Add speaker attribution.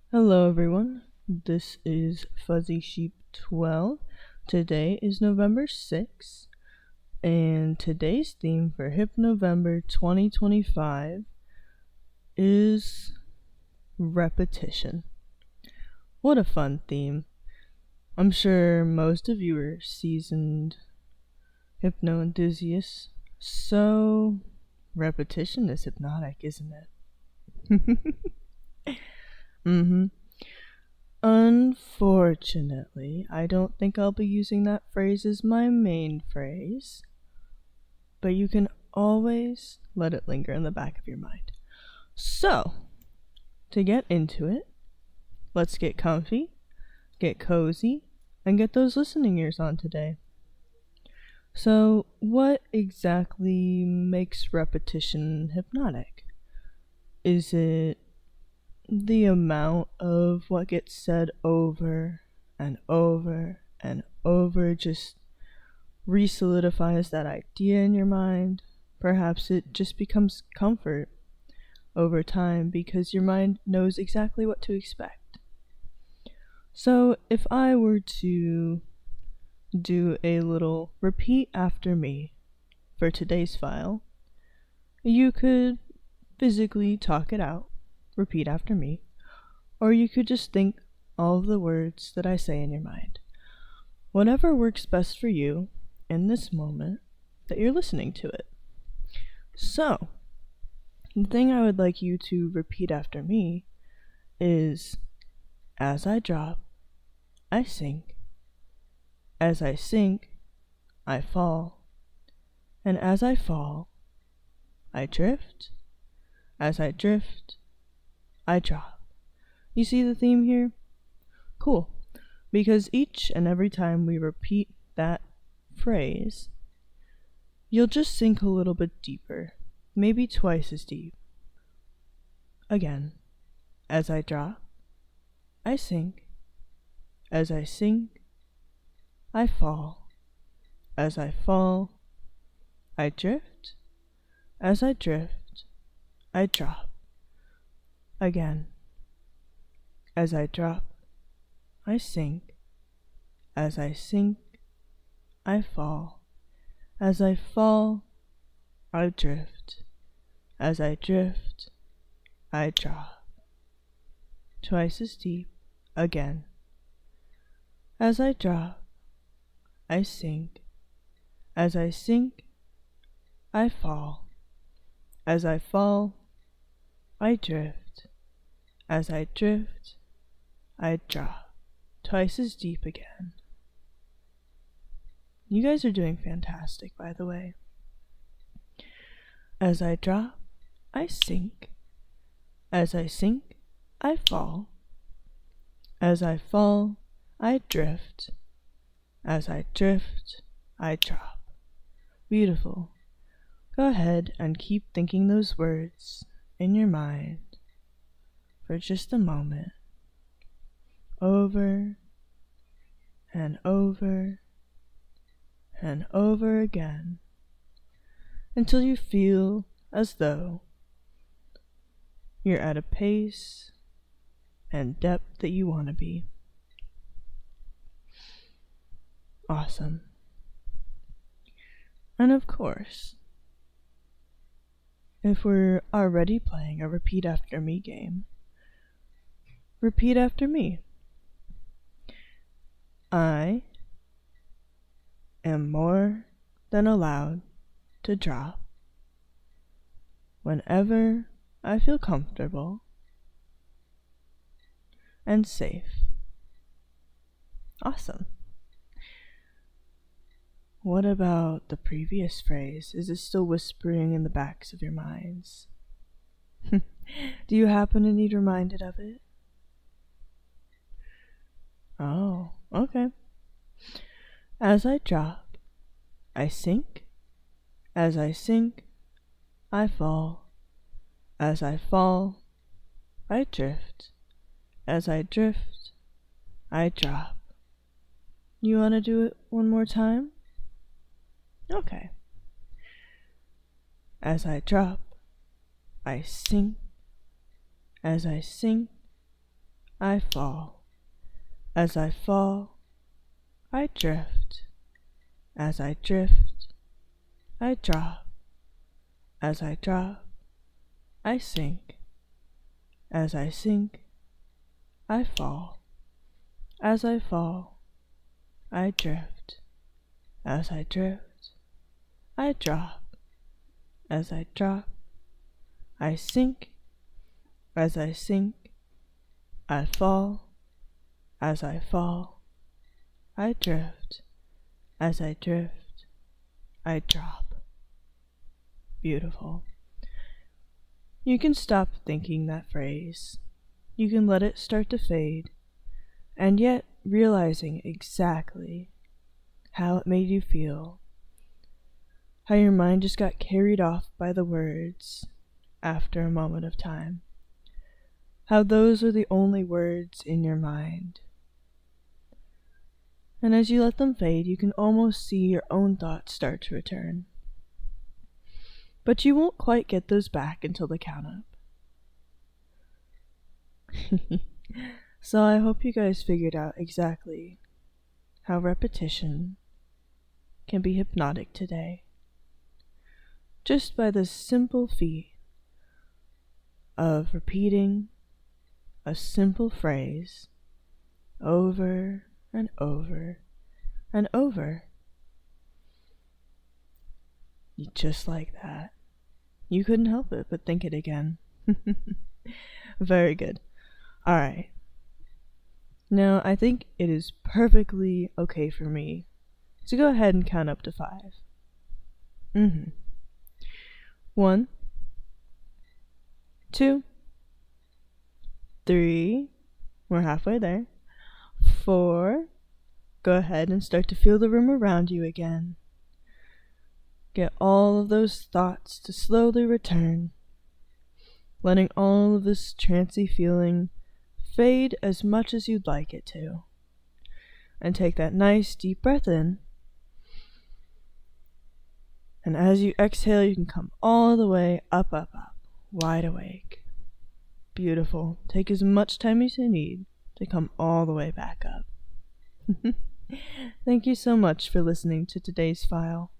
Speaker 1: Hello everyone, this is Fuzzy Sheep 12. Today is November 6th, and today's theme for Hypnovember 2025 is repetition. What a fun theme. I'm sure most of you are seasoned hypno enthusiasts, so repetition is hypnotic, isn't it? mm-hmm. Unfortunately, I don't think I'll be using that phrase as my main phrase, but you can always let it linger in the back of your mind. So, to get into it, let's get comfy, get cozy, and get those listening ears on today. So, what exactly makes repetition hypnotic? Is it the amount of what gets said over and over and over just re-solidifies that idea in your mind? Perhaps it just becomes comfort over time because your mind knows exactly what to expect. So if I were to do a little repeat after me for today's file, you could physically talk it out, repeat after me, or you could just think all of the words that I say in your mind. Whatever works best for you in this moment that you're listening to it. So, the thing I would like you to repeat after me is, as I drop, I sink. As I sink, I fall. And as I fall, I drift. As I drift, I drop. You see the theme here? Cool. Because each and every time we repeat that phrase, you'll just sink a little bit deeper, maybe twice as deep. Again, as I drop, I sink. As I sink, I fall. As I fall, I drift. As I drift, I drop. Again, as I drop, I sink. As I sink, I fall. As I fall, I drift. As I drift, I drop. Twice as deep, again. As I drop, I sink. As I sink, I fall. As I fall, I drift. As I drift, I drop. Twice as deep again. You guys are doing fantastic, by the way. As I drop, I sink. As I sink, I fall. As I fall, I drift. As I drift, I drop. Beautiful. Go ahead and keep thinking those words in your mind for just a moment. Over and over and over again until you feel as though you're at a pace and depth that you want to be. Awesome. And of course, if we're already playing a repeat after me game, repeat after me. I am more than allowed to drop whenever I feel comfortable and safe. Awesome. What about the previous phrase? Is it still whispering in the backs of your minds? Do you happen to need reminded of it? Oh, okay. As I drop, I sink. As I sink, I fall. As I fall, I drift. As I drift, I drop. You want to do it one more time? Okay. As I drop, I sink. As I sink, I fall. As I fall, I drift. As I drift, I drop. As I drop, I sink. As I sink, I fall. As I fall, I drift. As I drift, I drop. As I drop, I sink. As I sink, I fall. As I fall, I drift. As I drift, I drop. Beautiful. You can stop thinking that phrase. You can let it start to fade, and yet realizing exactly how it made you feel, how your mind just got carried off by the words after a moment of time, how those are the only words in your mind. And as you let them fade, you can almost see your own thoughts start to return. But you won't quite get those back until the count up. So I hope you guys figured out exactly how repetition can be hypnotic today. Just by the simple feat of repeating a simple phrase over and over and over. Just like that. You couldn't help it but think it again. Very good. Alright. Now, I think it is perfectly okay for me to go ahead and count up to 5. 1, 2, 3, we're halfway there. 4, go ahead and start to feel the room around you again. Get all of those thoughts to slowly return, letting all of this trancy feeling fade as much as you'd like it to. And take that nice deep breath in. And as you exhale, you can come all the way up, up, up, wide awake. Beautiful. Take as much time as you need to come all the way back up. Thank you so much for listening to today's file.